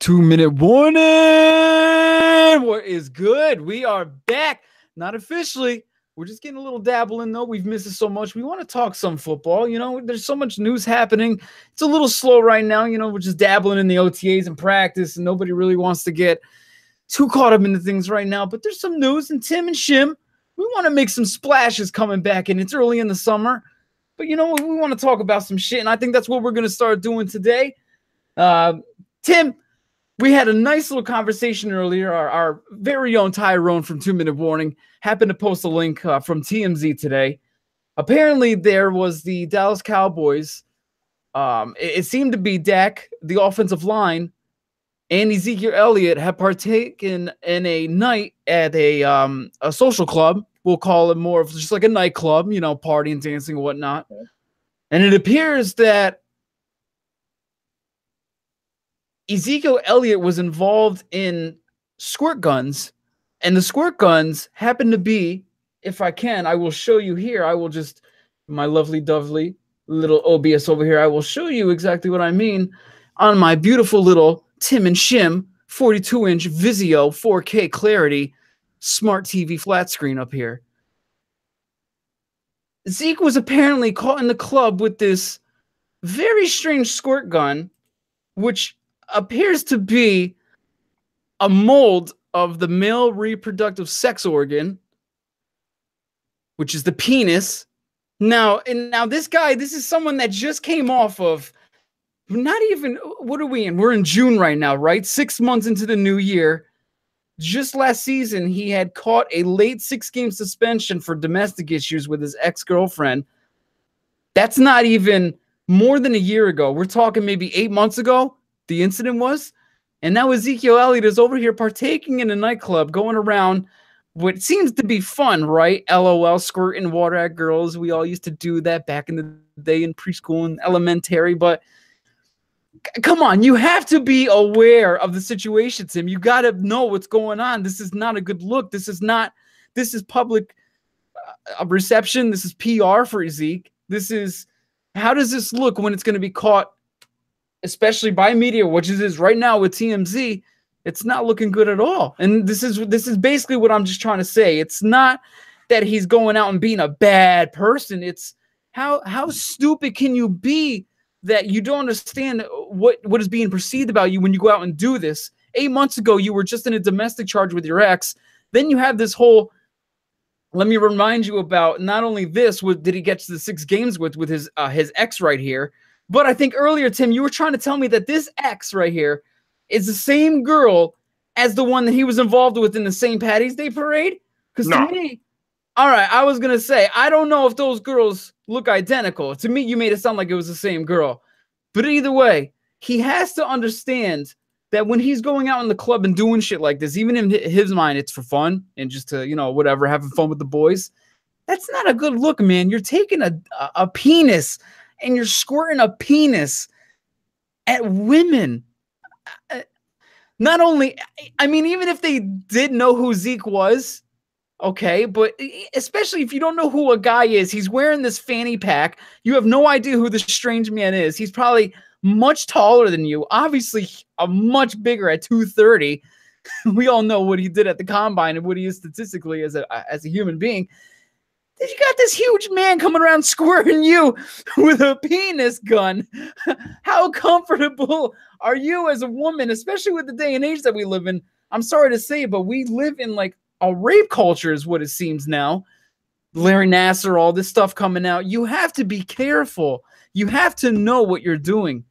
2-minute warning. What is good? We are back. Not officially. We're just getting a little dabbling, though. We've missed it so much. We want to talk some football. You know, there's so much news happening. It's a little slow right now. You know, we're just dabbling in the OTAs and practice, and nobody really wants to get too caught up into things right now. But there's some news, and Tim and Shim, we want to make some splashes coming back, and it's early in the summer. But, you know, we want to talk about some shit, and I think that's what we're going to start doing today. Tim, we had a nice little conversation earlier. Our very own Tyrone from 2-Minute Warning happened to post a link from TMZ today. Apparently, there was the Dallas Cowboys. It seemed to be Dak, the offensive line, and EZEKIEL Elliott have partaken in a night at a social club. We'll call it more of just like a nightclub, you know, partying, dancing, and whatnot. Okay. And it appears that EZEKIEL Elliott was involved in squirt guns, and the squirt guns happen to be, if I can, I will show you here. I will just, my lovely dovely little OBS over here, I will show you exactly what I mean on my beautiful little Tim and Shim 42-inch Vizio 4K clarity smart TV flat screen up here. Zeke was apparently caught in the club with this very strange squirt gun, which appears to be a mold of the male reproductive sex organ, which is the penis. Now this guy, this is someone that just came off of, not even, what are we in? We're in June right now, right? 6 months into the new year. Just last season, he had caught a late 6-game suspension for domestic issues with his ex-girlfriend. That's not even more than a year ago. We're talking maybe 8 months ago, the incident was. And now EZEKIEL Elliott is over here partaking in a nightclub, going around what seems to be fun, right? LOL, squirting water at girls. We all used to do that back in the day in preschool and elementary, but come on, you have to be aware of the situation, Tim. You got to know what's going on. This is not a good look. This is public reception. This is PR for Ezek. How does this look when it's going to be caught, especially by media, which it is right now with TMZ? It's not looking good at all. And this is basically what I'm just trying to say. It's not that he's going out and being a bad person. It's how stupid can you be that you don't understand what is being perceived about you when you go out and do this. 8 months ago, you were just in a domestic charge with your ex. Then you have this whole, let me remind you about not only this, did he get to the 6 games with his ex right here, but I think earlier, Tim, you were trying to tell me that this ex right here is the same girl as the one that he was involved with in the St. Patty's Day parade? Because to me, all right, I was going to say, I don't know if those girls look identical. To me, you made it sound like it was the same girl. But either way, he has to understand that when he's going out in the club and doing shit like this, even in his mind, it's for fun and just to, you know, whatever, having fun with the boys. That's not a good look, man. You're taking a penis and you're squirting a penis at women. Not only, I mean, even if they did know who Zeke was, okay, but especially if you don't know who a guy is, he's wearing this fanny pack. You have no idea who this strange man is. He's probably much taller than you, obviously much bigger at 230. We all know what he did at the combine and what he is statistically as a human being. You got this huge man coming around squirting you with a penis gun. How comfortable are you as a woman, especially with the day and age that we live in? I'm sorry to say, but we live in like a rape culture is what it seems now. Larry Nassar, all this stuff coming out. You have to be careful. You have to know what you're doing.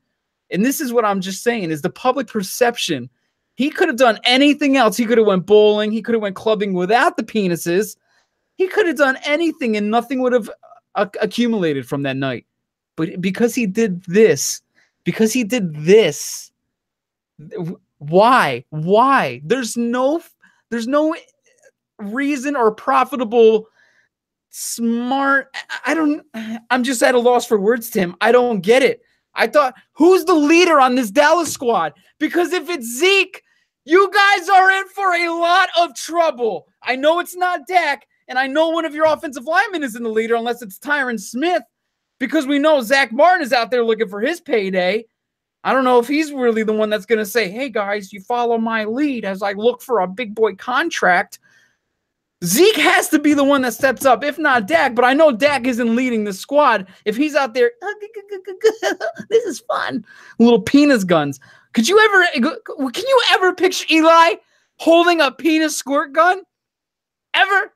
And this is what I'm just saying is the public perception. He could have done anything else. He could have went bowling. He could have went clubbing without the penises. He could have done anything and nothing would have accumulated from that night. But because he did this, why? There's no reason or profitable, smart. I'm just at a loss for words, Tim. I don't get it. I thought, who's the leader on this Dallas squad? Because if it's Zeke, you guys are in for a lot of trouble. I know it's not Dak. And I know one of your offensive linemen isn't the leader unless it's Tyron Smith, because we know Zach Martin is out there looking for his payday. I don't know if he's really the one that's going to say, hey, guys, you follow my lead as I look for a big boy contract. Zeke has to be the one that steps up, if not Dak. But I know Dak isn't leading the squad. If he's out there, this is fun. Little penis guns. Can you ever picture Eli holding a penis squirt gun? Ever?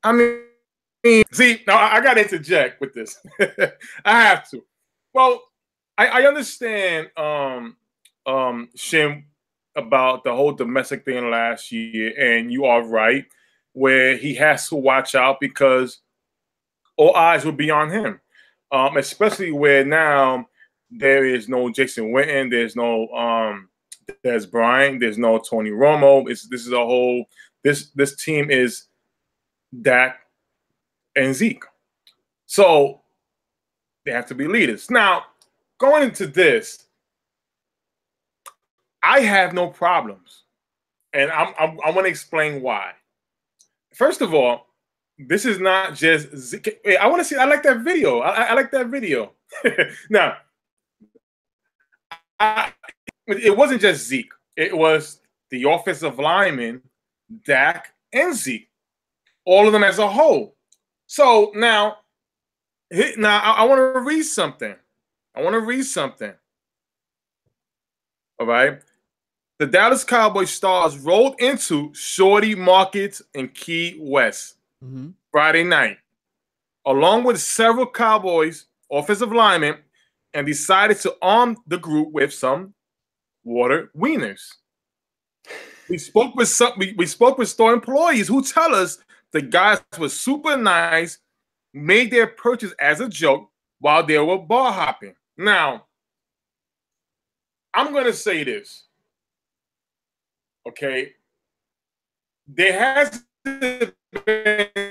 I mean, see, now I got to interject with this. I have to. Well, I understand, Shim, about the whole domestic thing last year, and you are right, where he has to watch out because all eyes will be on him, especially where now there is no Jason Witten, there's no Des Bryant, there's no Tony Romo. This team is Dak and Zeke, so they have to be leaders. Now, going into this, I have no problems, and I want to explain why. First of all, this is not just Zeke. I want to see. I like that video. I like that video. Now, it wasn't just Zeke. It was the offensive linemen, Dak and Zeke, all of them as a whole. So now I want to read something. All right. The Dallas Cowboys stars rolled into Shorty Markets in Key West Friday night, along with several Cowboys offensive linemen, and decided to arm the group with some water wieners. We spoke with store employees who tell us the guys were super nice, made their purchase as a joke while they were bar hopping. Now, I'm going to say this. Okay, there has been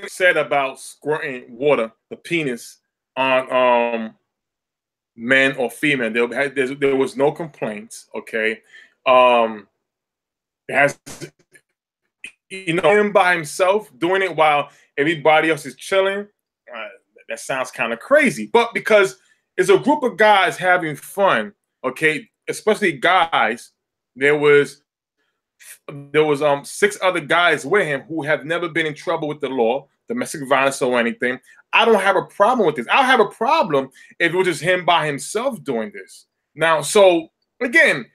said about squirting water, the penis, on men or female. There was no complaints. Okay, has him by himself doing it while everybody else is chilling. That sounds kind of crazy, but because it's a group of guys having fun. Okay, especially guys. There was 6 other guys with him who have never been in trouble with the law, domestic violence or anything. I don't have a problem with this. I'll have a problem if it was just him by himself doing this. Now, so again,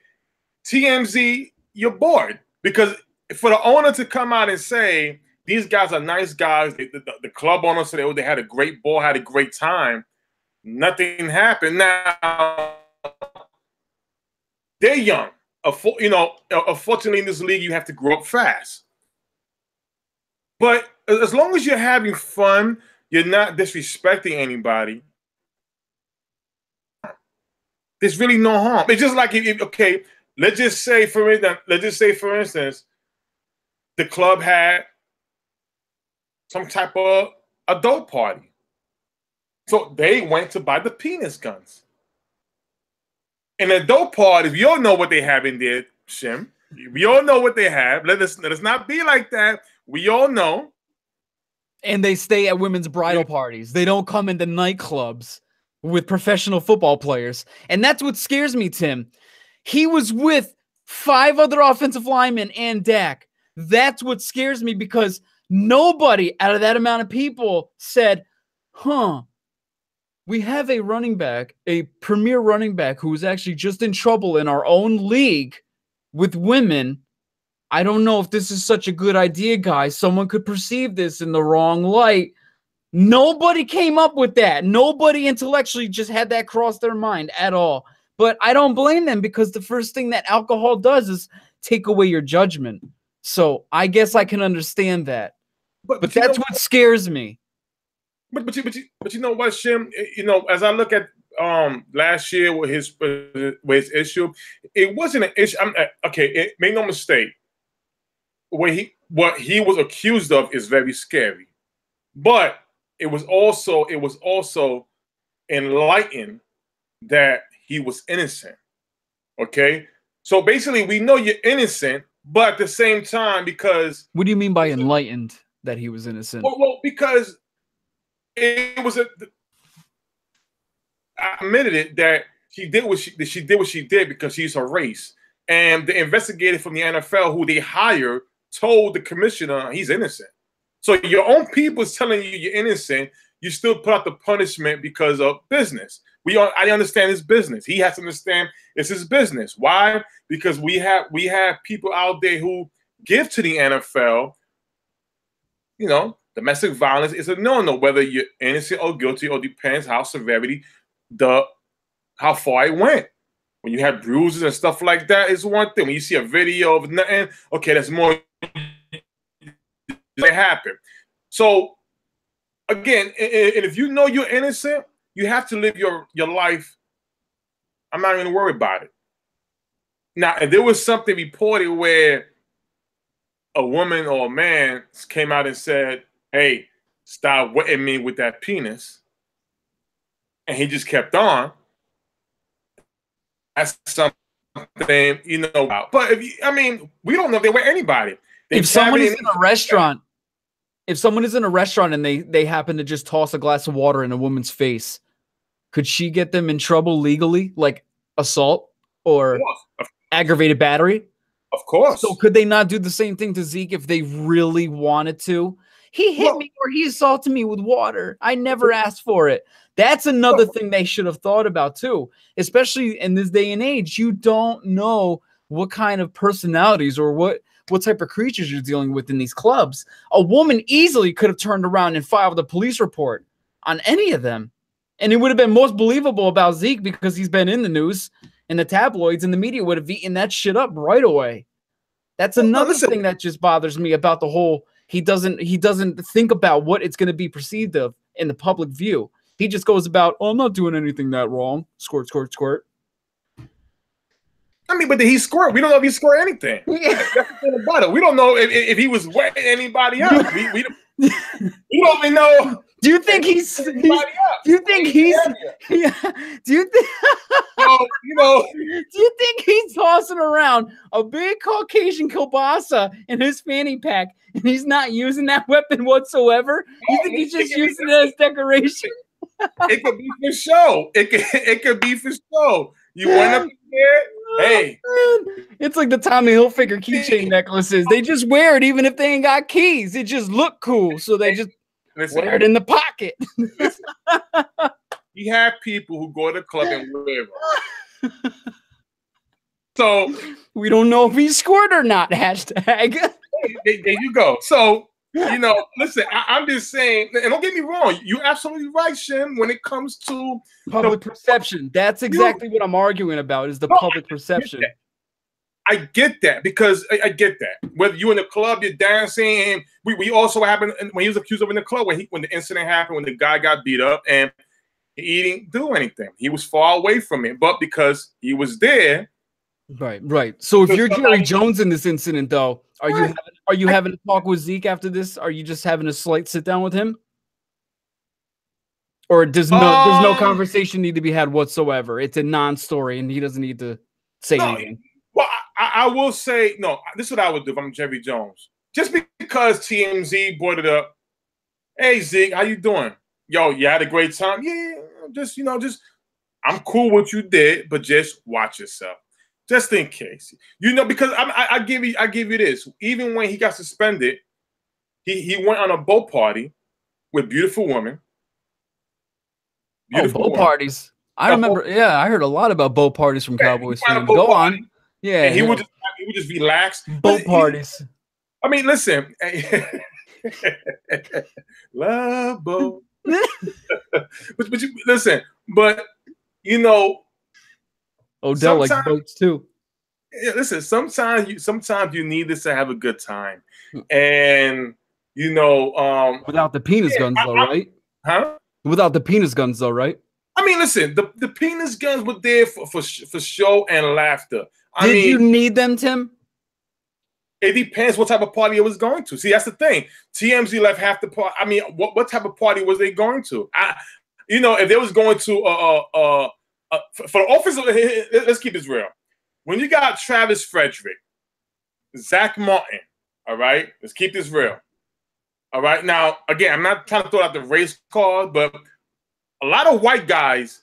TMZ, you're bored because for the owner to come out and say these guys are nice guys, the club owner said they had a great ball, had a great time, nothing happened. Now they're young. Unfortunately, in this league, you have to grow up fast. But as long as you're having fun, you're not disrespecting anybody. There's really no harm. It's just like okay, let's just say for instance, the club had some type of adult party, so they went to buy the penis guns. An adult party, we all know what they have in there, Shim. We all know what they have. Let us not be like that. We all know. And they stay at women's bridal parties. They don't come into nightclubs with professional football players. And that's what scares me, Tim. He was with 5 other offensive linemen and Dak. That's what scares me because nobody out of that amount of people said, we have a running back, a premier running back who is actually just in trouble in our own league with women. I don't know if this is such a good idea, guys. Someone could perceive this in the wrong light. Nobody came up with that. Nobody intellectually just had that cross their mind at all. But I don't blame them because the first thing that alcohol does is take away your judgment. So I guess I can understand that. But that's what scares me. But you know what, Shim? As I look at last year with his issue, it wasn't an issue. Make no mistake. What he was accused of is very scary, but it was also enlightened that he was innocent. Okay, so basically we know you're innocent, but at the same time, because what do you mean by enlightened that he was innocent? Well, because it was I admitted it that she did what she did because she's her race. And the investigator from the NFL who they hired told the commissioner he's innocent. So your own people is telling you you're innocent. You still put out the punishment because of business. I understand it's business. He has to understand it's his business. Why? Because we have people out there who give to the NFL. You know, domestic violence is a no-no, whether you're innocent or guilty, or depends how severity, how far it went. When you have bruises and stuff like that, is one thing. When you see a video of nothing, okay, that's more that happened. So again, and if you know you're innocent, you have to live your life. I'm not even gonna worry about it. Now, if there was something reported where a woman or a man came out and said, "Hey, stop wetting me with that penis," and he just kept on, that's something, you know. But we don't know if they were anybody. If someone is in a restaurant, if someone is in a restaurant and they happen to just toss a glass of water in a woman's face, could she get them in trouble legally, like assault or aggravated battery? Of course. So could they not do the same thing to Zeke if they really wanted to? He hit me or he assaulted me with water. I never asked for it. That's another thing they should have thought about too, especially in this day and age. You don't know what kind of personalities or what type of creatures you're dealing with in these clubs. A woman easily could have turned around and filed a police report on any of them. And it would have been most believable about Zeke because he's been in the news and the tabloids, and the media would have eaten that shit up right away. That's another thing that just bothers me about the whole, he doesn't think about what it's going to be perceived of in the public view. He just goes about, oh, I'm not doing anything that wrong. Squirt, squirt, squirt. I mean, but did he squirt? We don't know if he squirt anything. Yeah. That's the thing about it. We don't know if he was wetting anybody else. We don't even know. Do you think he's do you think he's yeah, do you think do you think he's tossing around a big Caucasian kielbasa in his fanny pack and he's not using that weapon whatsoever? You think he's just using it as decoration? It could be for show. It could be for show. You went up there, hey. It's like the Tommy Hilfiger keychain necklaces. They just wear it even if they ain't got keys. It just look cool, so they just wear it in the pocket. You have people who go to the club and wear it. So we don't know if he's squirt or not. Hashtag. There you go. So, you know, listen, I'm just saying, and don't get me wrong, you're absolutely right, Shim, when it comes to public perception. That's exactly what I'm arguing about, is the public perception. I get that, because I get that. Whether you're in the club, you're dancing, and we also happened when he was accused of in the club, when the incident happened, when the guy got beat up, and he didn't do anything. He was far away from it, but because he was there. Right. So if you're Jerry Jones in this incident, though, are you having a talk with Zeke after this? Are you just having a slight sit down with him? Or does no conversation need to be had whatsoever? It's a non-story, and he doesn't need to say anything. Well, I will say, no, this is what I would do if I'm Jerry Jones. Just because TMZ brought it up, hey, Zeke, how you doing? Yo, you had a great time? Yeah, just I'm cool with what you did, but just watch yourself. Just in case. You know, because I give you this. Even when he got suspended, he went on a boat party with beautiful women. Boat parties. I remember, I heard a lot about boat parties from Cowboys fans. Go on. Yeah. And he would just relax. Boat parties. I mean, listen. Love boat. but you, listen, but you know, Odell likes boats too. Yeah, listen, sometimes you need this to have a good time. And you know, without the penis guns though, right? Huh? Without the penis guns though, right? I mean, listen, the penis guns were there for show and laughter. Did you need them, Tim? It depends what type of party it was going to. See, that's the thing. TMZ left half the party. I mean, what type of party was they going to? You know, if they was going to for the office, let's keep this real. When you got Travis Frederick, Zach Martin, all right, let's keep this real. All right, now again, I'm not trying to throw out the race card, but a lot of white guys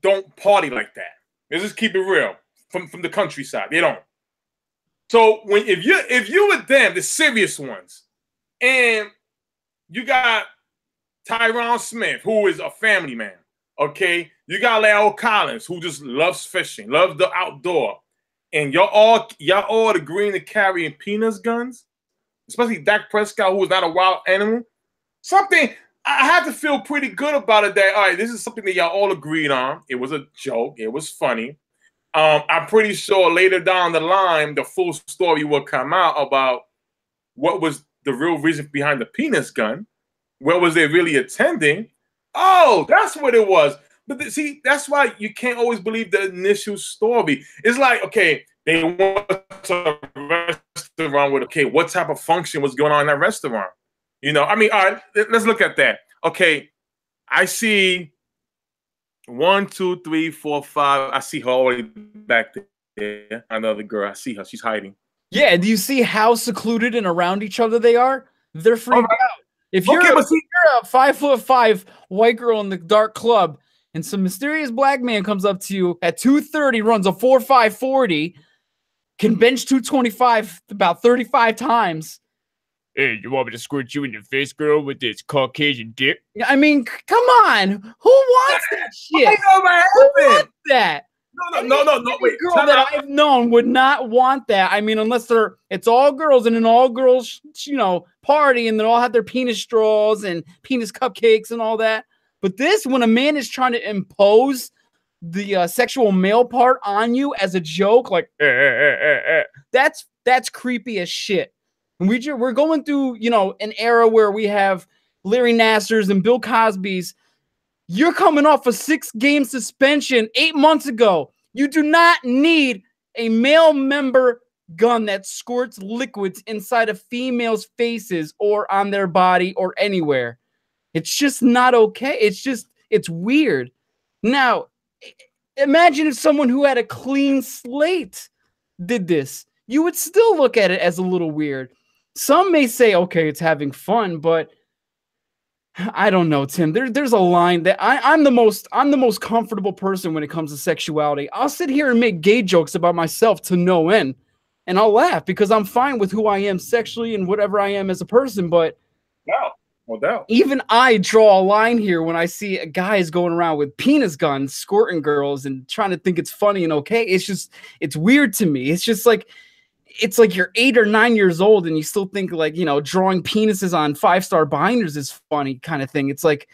don't party like that. Let's just keep it real from the countryside. They don't. So if you with them, the serious ones, and you got Tyron Smith, who is a family man, okay? You got Leo Collins, who just loves fishing, loves the outdoor, and y'all all agreeing to carrying penis guns, especially Dak Prescott, who is not a wild animal. Something I have to feel pretty good about it. That all right, this is something that y'all all agreed on. It was a joke. It was funny. I'm pretty sure later down the line, the full story will come out about what was the real reason behind the penis gun. Where was they really attending? Oh, that's what it was. But see, that's why you can't always believe the initial story. It's like, okay, they went to a restaurant with, okay, what type of function was going on in that restaurant? You know, I mean, all right, let's look at that. Okay, I see 1, 2, 3, 4, 5. I see her already back there. Another girl. I see her. She's hiding. Yeah. Do you see how secluded and around each other they are? They're freaked out. If you're, you're a 5'5" white girl in the dark club, and some mysterious black man comes up to you at 2:30, runs a 4.5 40, can bench 225 about 35 times. Hey, you want me to squirt you in the face, girl, with this Caucasian dick? I mean, come on. Who wants that shit? I know what happened. Who wants that? No. Wait, girl that I've known would not want that. I mean, unless it's all girls in an all girls, party, and they all have their penis straws and penis cupcakes and all that. But this, when a man is trying to impose the sexual male part on you as a joke, like that's creepy as shit. And we're going through, an era where we have Larry Nassar's and Bill Cosby's. You're coming off a 6-game suspension 8 months ago. You do not need a male member gun that squirts liquids inside of females' faces or on their body or anywhere. It's just not okay. It's weird. Now, imagine if someone who had a clean slate did this. You would still look at it as a little weird. Some may say, okay, it's having fun, but I don't know, Tim. There's a line that I'm the most comfortable person when it comes to sexuality. I'll sit here and make gay jokes about myself to no end, and I'll laugh because I'm fine with who I am sexually and whatever I am as a person. But no doubt. Even I draw a line here when I see guys going around with penis guns, squirting girls, and trying to think it's funny and okay. It's weird to me. It's like you're 8 or 9 years old and you still think drawing penises on 5-star binders is funny kind of thing. It's like,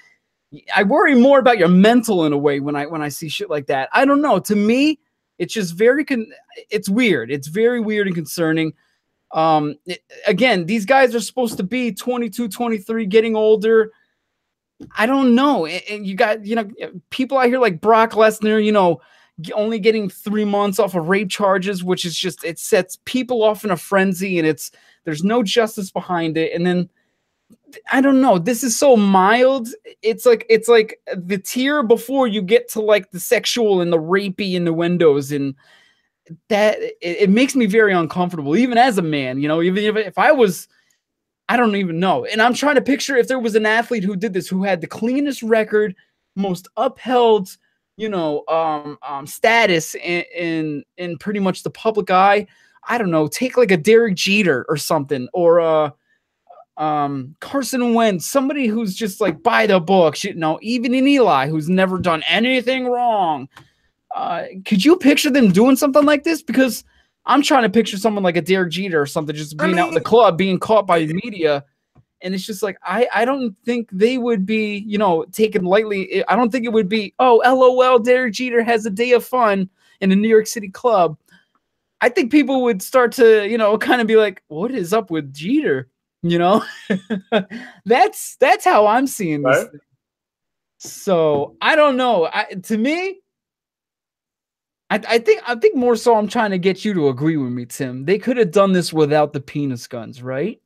I worry more about your mental in a way when I see shit like that. I don't know. To me, it's just it's weird. It's very weird and concerning. Again, these guys are supposed to be 22, 23, getting older. I don't know. And you got, people out here like Brock Lesnar, only getting 3 months off of rape charges, which is just, it sets people off in a frenzy, and there's no justice behind it. And then I don't know, this is so mild. It's like the tier before you get to like the sexual and the rapey innuendos, and that it makes me very uncomfortable, even as a man, even if I was, I don't even know. And I'm trying to picture if there was an athlete who did this, who had the cleanest record, most upheld status in pretty much the public eye. I don't know, take like a Derek Jeter or something, or Carson Wentz, somebody who's just like by the book, even in Eli, who's never done anything wrong. Could you picture them doing something like this? Because I'm trying to picture someone like a Derek Jeter or something, just being out in the club, being caught by the media. And it's just like, I don't think they would be, taken lightly. I don't think it would be, oh, LOL, Derek Jeter has a day of fun in a New York City club. I think people would start to, kind of be like, what is up with Jeter? That's how I'm seeing this thing. So I don't know. To me, I think more so I'm trying to get you to agree with me, Tim. They could have done this without the penis guns, right?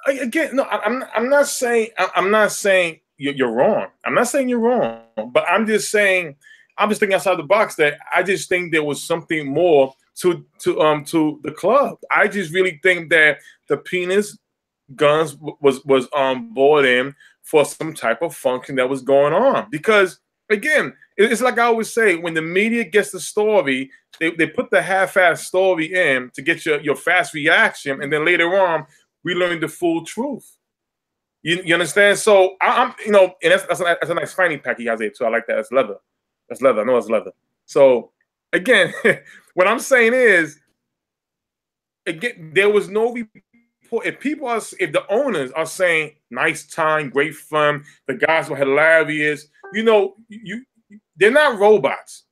Again, no, I'm not saying you're wrong. I'm not saying you're wrong, but I'm just saying, I'm just thinking outside the box, that I just think there was something more to the club. I just really think that the penis guns was brought in for some type of function that was going on, because again, it's like I always say, when the media gets the story, they put the half-ass story in to get your fast reaction, and then later on, we learn the full truth. You understand? So I'm and that's a nice fanny pack he has there too. I like that. That's leather. That's leather. I know it's leather. So again, what I'm saying is, again, there was no report. If the owners are saying nice time, great fun, the guys were hilarious, they're not robots.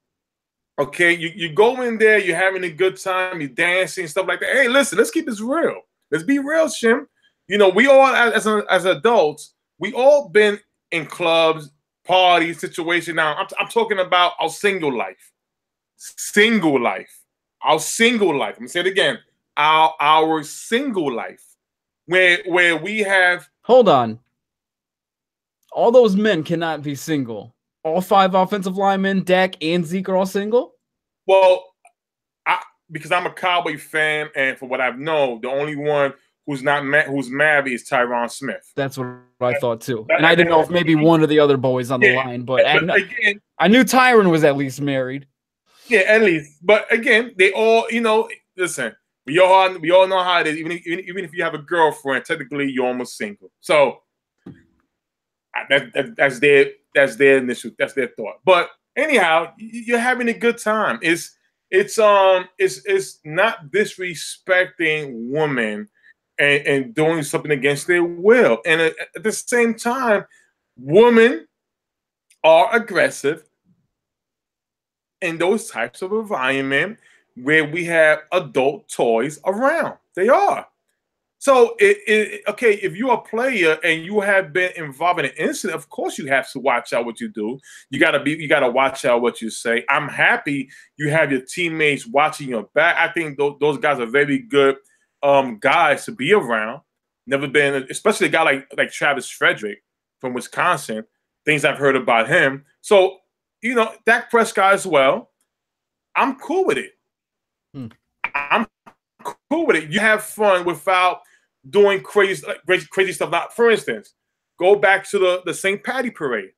Okay, you go in there, you're having a good time, you're dancing, stuff like that. Hey, listen, let's keep this real. Let's be real, Shim. We all, as adults, we all been in clubs, parties, situation. Now, I'm talking about our single life. Single life. Our single life. I'm gonna say it again. Our single life. Where we have. Hold on. All those men cannot be single. All 5 offensive linemen, Dak and Zeke, are all single? Well, because I'm a Cowboy fan, and for what I've known, the only one who's married is Tyron Smith. That's what I thought too. And I didn't know if maybe one of the other boys on the line, but again, I knew Tyron was at least married. Yeah, at least. But again, they all, listen, we all know how it is. Even if you have a girlfriend, technically you're almost single. So that's their thought. But anyhow, you're having a good time. It's not disrespecting women and doing something against their will. And at the same time, women are aggressive in those types of environment where we have adult toys around. They are. So okay, if you're a player and you have been involved in an incident, of course you have to watch out what you do. You gotta watch out what you say. I'm happy you have your teammates watching your back. I think those guys are very good guys to be around. Never been, especially a guy like Travis Frederick from Wisconsin. Things I've heard about him. So Dak Prescott as well. I'm cool with it. I'm cool with it. You have fun without doing crazy stuff. Now, for instance, go back to the St. Patty parade.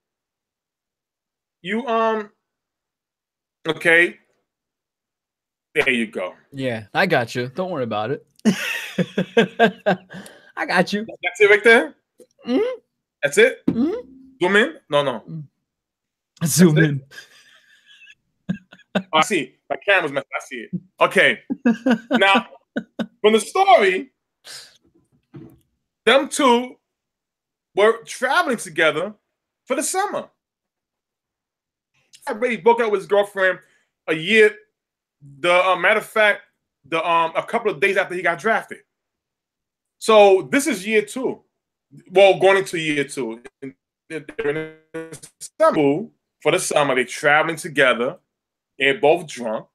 Okay. There you go. Yeah, I got you. Don't worry about it. I got you. That's it right there? Mm-hmm. That's it? Mm-hmm. Zoom in? No. Zoom in. I see. My camera's messed. I see it. Okay. Now, from the story, them two were traveling together for the summer. I already broke up with his girlfriend a year. Matter of fact, a couple of days after he got drafted. So this is year 2. Well, going into year 2. They're in Istanbul for the summer. They're traveling together. They're both drunk.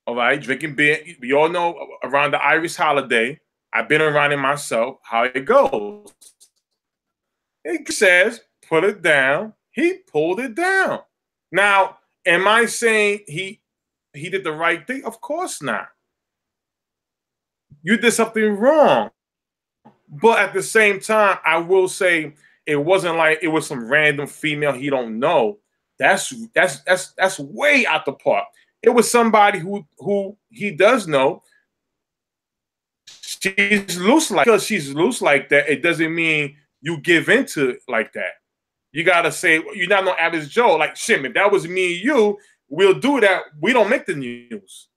All right, drinking beer. We all know around the Irish holiday. I've been around it myself. How it goes. It says, put it down. He pulled it down. Now, am I saying he did the right thing? Of course not. You did something wrong. But at the same time, I will say it wasn't like it was some random female he don't know. That's way out the park. It was somebody who he does know. She's loose because she's loose like that. It doesn't mean you give into it like that. You gotta say you're not no average Joe. Like Shim, if that was me and you, we'll do that. We don't make the news.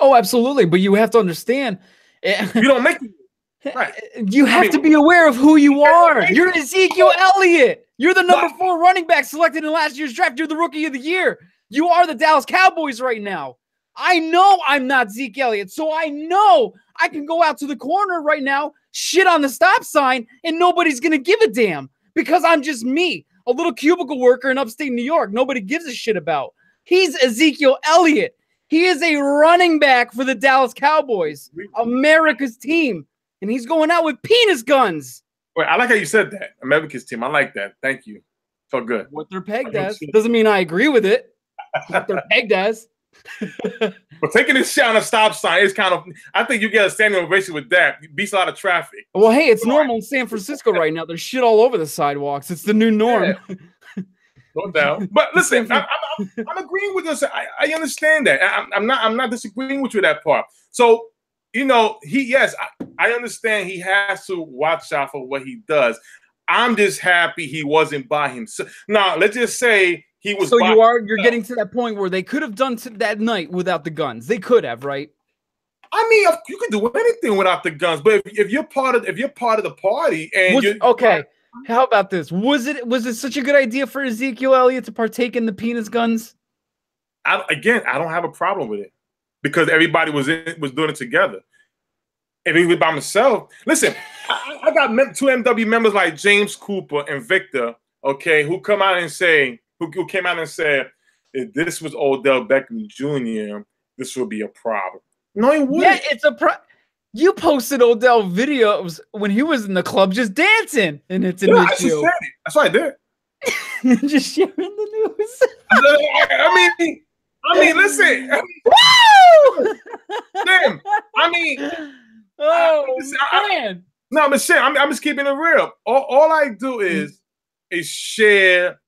Oh, absolutely. But you have to understand. You don't make the news. Right. You have to be aware of who you are. You're Ezekiel Elliott. You're the number 4 running back selected in last year's draft. You're the rookie of the year. You are the Dallas Cowboys right now. I know I'm not Zeke Elliott, so I know I can go out to the corner right now, shit on the stop sign, and nobody's going to give a damn because I'm just me, a little cubicle worker in upstate New York nobody gives a shit about. He's Ezekiel Elliott. He is a running back for the Dallas Cowboys, America's team. And he's going out with penis guns. Wait, I like how you said that. America's team. I like that. Thank you. Felt good. What they're pegged as. Doesn't mean I agree with it. What they're pegged as. But taking this shit on a stop sign is kind of, I think you get a standing ovation with that. It beats a lot of traffic. Well, hey, it's normal in San Francisco right now. There's shit all over the sidewalks. It's the new norm. Yeah. no doubt. But listen, I'm agreeing with this. I understand that. I'm not disagreeing with you that part. So, you know, I understand he has to watch out for what he does. I'm just happy he wasn't by himself. Now, let's just say he was. So you're getting to that point where they could have done that night without the guns. They could have, right? I mean, you can do anything without the guns, but if you're part of the party and okay, how about this? Was it such a good idea for Ezekiel Elliott to partake in the penis guns? I don't have a problem with it because everybody was doing it together. If he was by himself, listen, I got 2 MW members like James Cooper and Victor, okay, who came out and said, if this was Odell Beckham Jr., this would be a problem. No, it wouldn't. Yeah, it's a problem. You posted Odell videos when he was in the club just dancing, and it's an issue. That's what I did. Just sharing the news. I mean, listen. Woo! Damn. I mean, man. No, but shit, I'm just keeping it real. All I do is share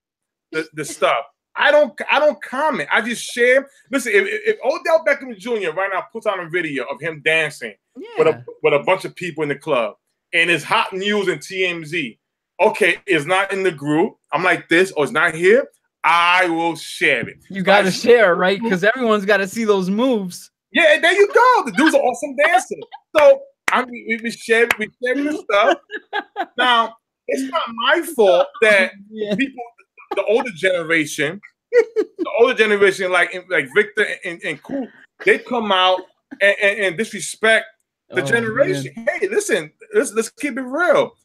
the stuff. I don't comment. I just share. Listen, if Odell Beckham Jr. right now puts on a video of him dancing with a bunch of people in the club, and it's hot news and TMZ, okay, it's not in the group. I'm like this, or it's not here. I will share it. You got to share, right? Because everyone's got to see those moves. Yeah, there you go. The dude's an awesome dancer. So we share this stuff. Now, it's not my fault that people, the older generation, like Victor and Coop, they come out and disrespect the generation. Man. Hey, listen, let's keep it real.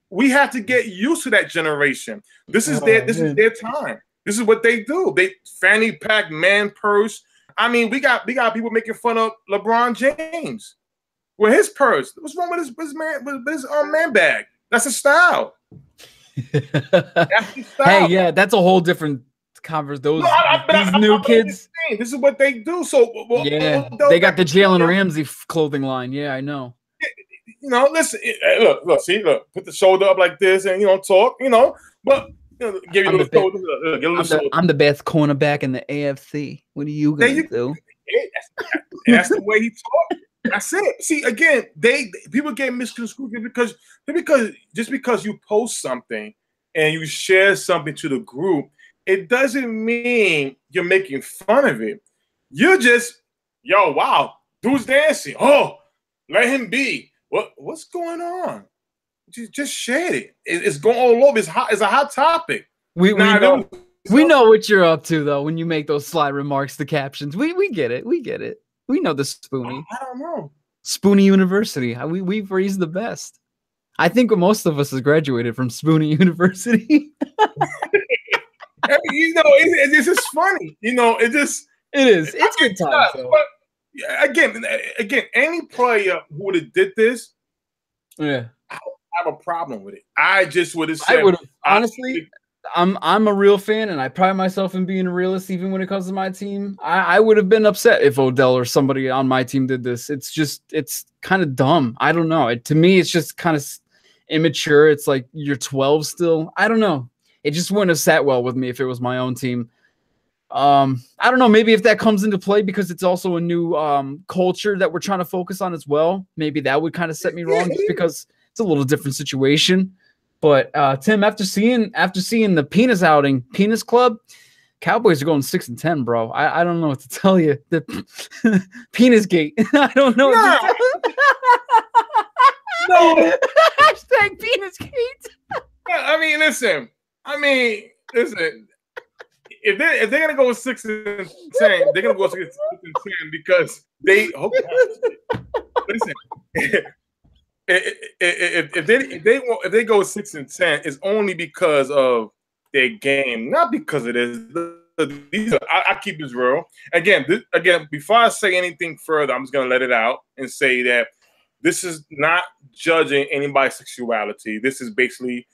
We have to get used to that generation. This is their time. This is what they do. They fanny pack, man purse. I mean, we got people making fun of LeBron James with his purse. What's wrong with his man bag? That's a style. Hey, yeah, that's a whole different conversation. These new kids. This is what they do. So they got the Jalen Ramsey clothing line. Yeah, I know. You know, listen. Look. Put the shoulder up like this, and talk. But give you a little shoulder. I'm the best cornerback in the AFC. What are you gonna do? That's the way he talks. That's it. See, again, people get misconstrued because just because you post something and you share something to the group, it doesn't mean you're making fun of it. You're just, wow, dude's dancing. Oh, let him be. What's going on? Just share it. It's going all over. It's hot. It's a hot topic. We know what you're up to though when you make those sly remarks, the captions. We get it. We get it. We know the Spoonie. I don't know. Spoonie University. We've raised the best. I think most of us has graduated from Spoonie University. It's just funny. It is. It's good times. But again, any player who would have did this, I don't have a problem with it. I just would have said. I would have honestly. I'm a real fan, and I pride myself in being a realist, even when it comes to my team. I would have been upset if Odell or somebody on my team did this. It's kind of dumb. I don't know. To me, it's just kind of immature. It's like you're 12 still. I don't know. It just wouldn't have sat well with me if it was my own team. I don't know. Maybe if that comes into play because it's also a new culture that we're trying to focus on as well. Maybe that would kind of set me wrong just because it's a little different situation. But Tim, after seeing the penis club, Cowboys are going 6-10, bro. I don't know what to tell you. The penis gate. I don't know. No. Hashtag penis gate. I mean, listen. If they're gonna go 6-10, they're gonna go 6-10 because they. Listen. If they go 6-10, it's only because of their game, not because it is. I keep this real. Again, before I say anything further, I'm just gonna let it out and say that this is not judging anybody's sexuality. This is basically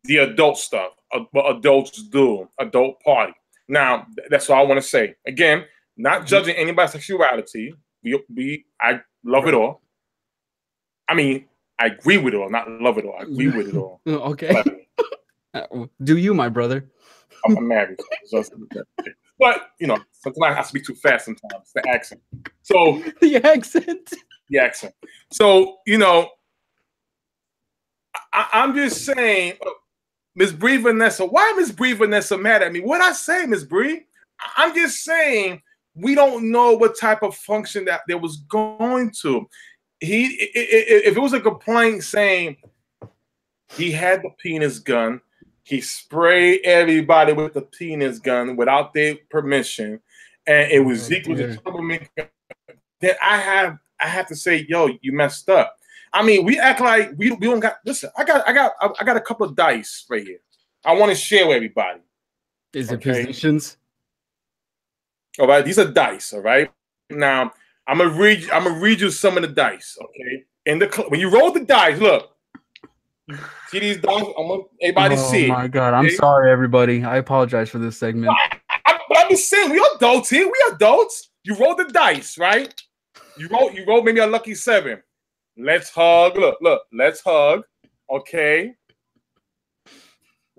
the adult stuff, what adults do, adult party. Now, that's all I want to say. Again, not judging anybody's sexuality. I love it all. I mean, I agree with it all, not love it all. I agree with it all. Okay. Do you, my brother? I'm married. But, you know, sometimes I speak too fast sometimes, the accent. So, the accent. The accent. So, you know, I'm just saying, Miss Bree Vanessa, why Miss Bree Vanessa mad at me? What I say, Miss Bree? I'm just saying we don't know what type of function that there was going to. If it was a complaint saying he had the penis gun, he sprayed everybody with the penis gun without their permission, and it was Zeke was a troublemaker, then I have to say, yo, you messed up. I mean, we act like we don't got. Listen, I got a couple of dice right here. I want to share with everybody. Is it positions? All right, these are dice. All right. Now I'm gonna read you some of the dice. Okay. When you roll the dice, look. You see these dice? I want everybody to see it. Oh my God! I'm sorry, everybody. I apologize for this segment. But I'm just saying, we adults here. We adults. You roll the dice, right? You roll maybe a lucky 7. Let's hug. Look. Let's hug. Okay.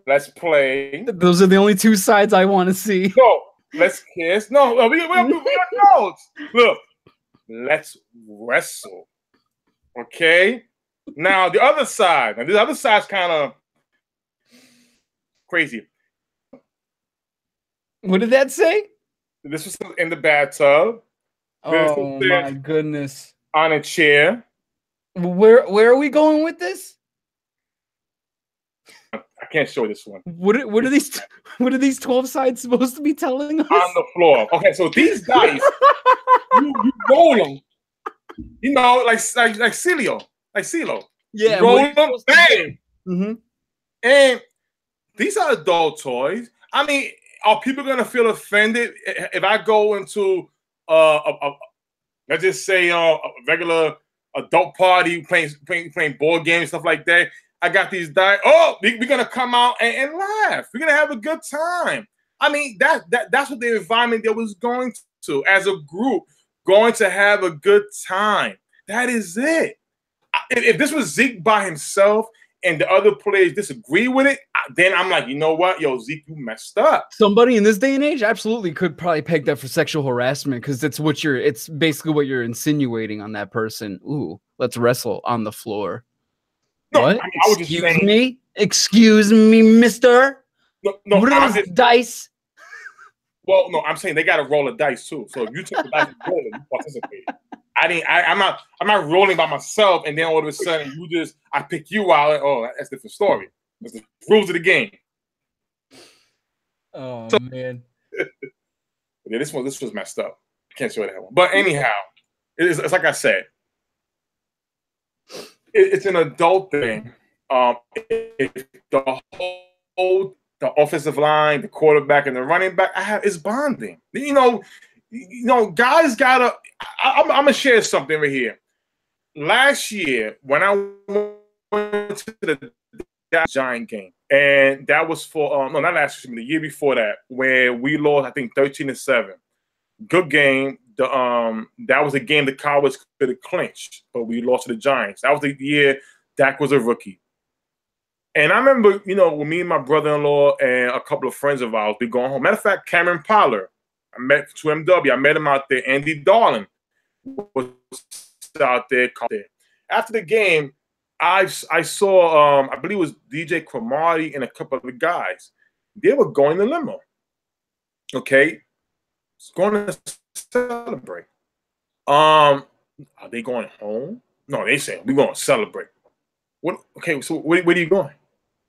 Let's play. Those are the only 2 sides I want to see. No. Let's kiss. No. We adults. Look. Let's wrestle. Okay. Now the other side. Now the other side's kind of crazy. What did that say? This was in the bathtub. Oh my goodness! On a chair. Where are we going with this? I can't show this one. What are these 12 sides supposed to be telling us? On the floor. Okay, so these dice, you roll them. You know, like CeeLo. Like CeeLo. Yeah. Roll them, bang. Mm-hmm. And these are adult toys. I mean, are people gonna feel offended if I go into let's just say a regular adult party playing board games, stuff like that? I got these dice. Oh, we're gonna come out and laugh. We're gonna have a good time. I mean, that's what the environment that was going to, as a group, going to have a good time. That is it. If this was Zeke by himself and the other players disagree with it, then I'm like, you know what? Yo, Zeke, you messed up. Somebody in this day and age absolutely could probably peg that for sexual harassment, because it's basically what you're insinuating on that person. Ooh, let's wrestle on the floor. No, what? I mean, I was just saying, Excuse me, mister? No, what are those dice? Well, no, I'm saying they got to roll a dice too. So if you took the dice and roll it, you participated. I'm not rolling by myself, and then all of a sudden I pick you out. Oh, that's a different story. That's the rules of the game. Oh man. Yeah, this was messed up. I can't show that one. But anyhow, it's like I said, it's an adult thing. The offensive line, the quarterback, and the running back, it's bonding. You know, guys gotta. I'm gonna share something right here. Last year, when I went to the Giant game, and that was for no, not last year, the year before that, where we lost, I think 13-7. Good game. That was a game the Cowboys could have clinched, but we lost to the Giants. That was the year Dak was a rookie. And I remember, you know, with me and my brother-in-law and a couple of friends of ours, we going home. Matter of fact, Cameron Pollard, I met to MW. I met him out there. Andy Darling was out there. After the game, I saw, I believe it was DJ Cromartie and a couple of the guys. They were going to limo. Okay, going to celebrate. Are they going home? No, they saying we're going to celebrate. What? Okay, so where are you going?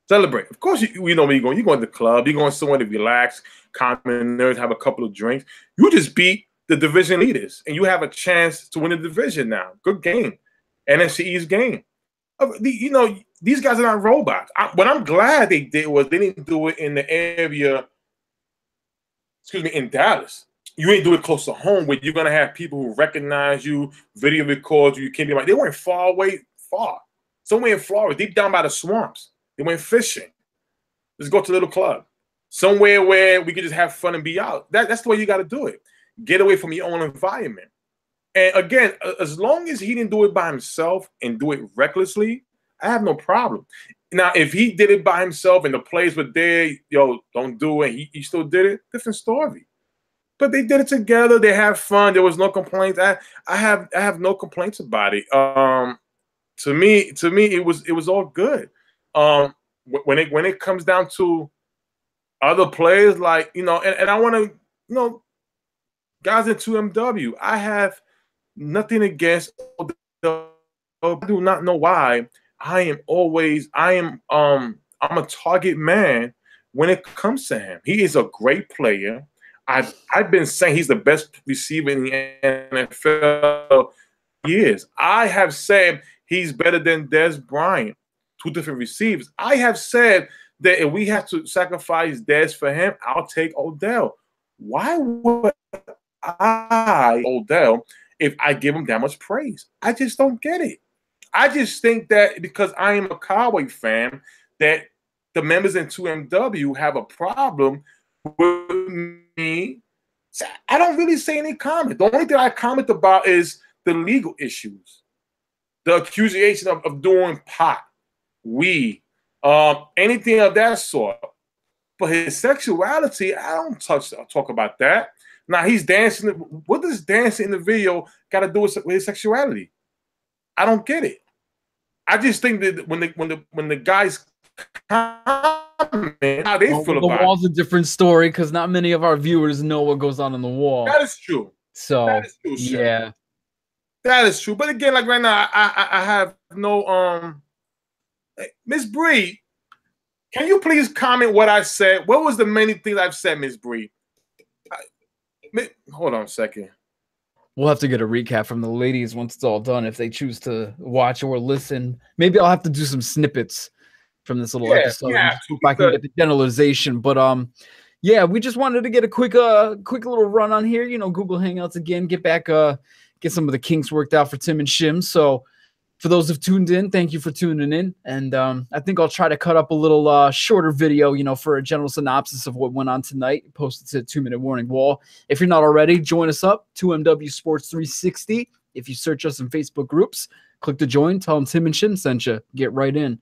Celebrate. Of course, you know where you're going. You're going to the club. You're going somewhere to relax, calm and nerves, have a couple of drinks. You just beat the division leaders, and you have a chance to win the division now. Good game. NFC East game. You know, these guys are not robots. What I'm glad they did was they didn't do it in the area, in Dallas. You ain't do it close to home where you're going to have people who recognize you, video record you. You can't be like, they weren't far away, far. Somewhere in Florida, deep down by the swamps. They went fishing. Let's go to a little club. Somewhere where we could just have fun and be out. That's the way you got to do it. Get away from your own environment. And again, as long as he didn't do it by himself and do it recklessly, I have no problem. Now, if he did it by himself and the players were there, yo, don't do it. He still did it. Different story. But they did it together. They had fun. There was no complaints. I have no complaints about it. To me, it was all good. When it comes down to other players, like, you know, and I want to, you know, guys in 2MW, I have nothing against Odell. I do not know why I'm a target man when it comes to him. He is a great player. I've been saying he's the best receiver in the NFL years. I have said he's better than Dez Bryant, two different receivers. I have said that if we have to sacrifice Dez for him, I'll take Odell. Why would I Odell if I give him that much praise? I just don't get it. I just think that because I am a Cowboy fan, that the members in 2MW have a problem with me. I don't really say any comment. The only thing I comment about is the legal issues, the accusation of doing pot, weed, anything of that sort. But his sexuality, I don't talk about that. Now he's dancing. What does dancing in the video got to do with his sexuality? I don't get it. I just think that when the guys comment, how they feel about it. The wall's a different story because not many of our viewers know what goes on in the wall. That is true. So that is true, yeah, that is true. But again, like right now, I have no Miss Bree. Can you please comment what I said? What was the many things I've said, Miss Bree? Hold on a second. We'll have to get a recap from the ladies once it's all done if they choose to watch or listen. Maybe I'll have to do some snippets from this little episode if I can get the generalization. But yeah, we just wanted to get a quick little run on here. You know, Google Hangouts again. Get back, get some of the kinks worked out for Tim and Shim. So for those who've tuned in, thank you for tuning in. And I think I'll try to cut up a little shorter video, you know, for a general synopsis of what went on tonight. Post it to 2-minute warning wall. If you're not already, join us up, 2MW Sports 360. If you search us in Facebook groups, click to join. Tell them Tim and Shim sent you. Get right in.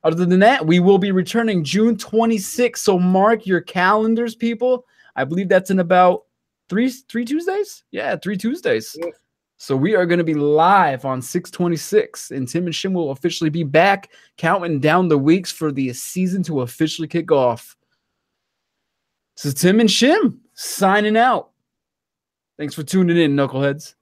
Other than that, we will be returning June 26th. So mark your calendars, people. I believe that's in about three Tuesdays. Yeah, 3 Tuesdays. Yeah. So we are going to be live on 6/26, and Tim and Shim will officially be back, counting down the weeks for the season to officially kick off. So Tim and Shim signing out. Thanks for tuning in, knuckleheads.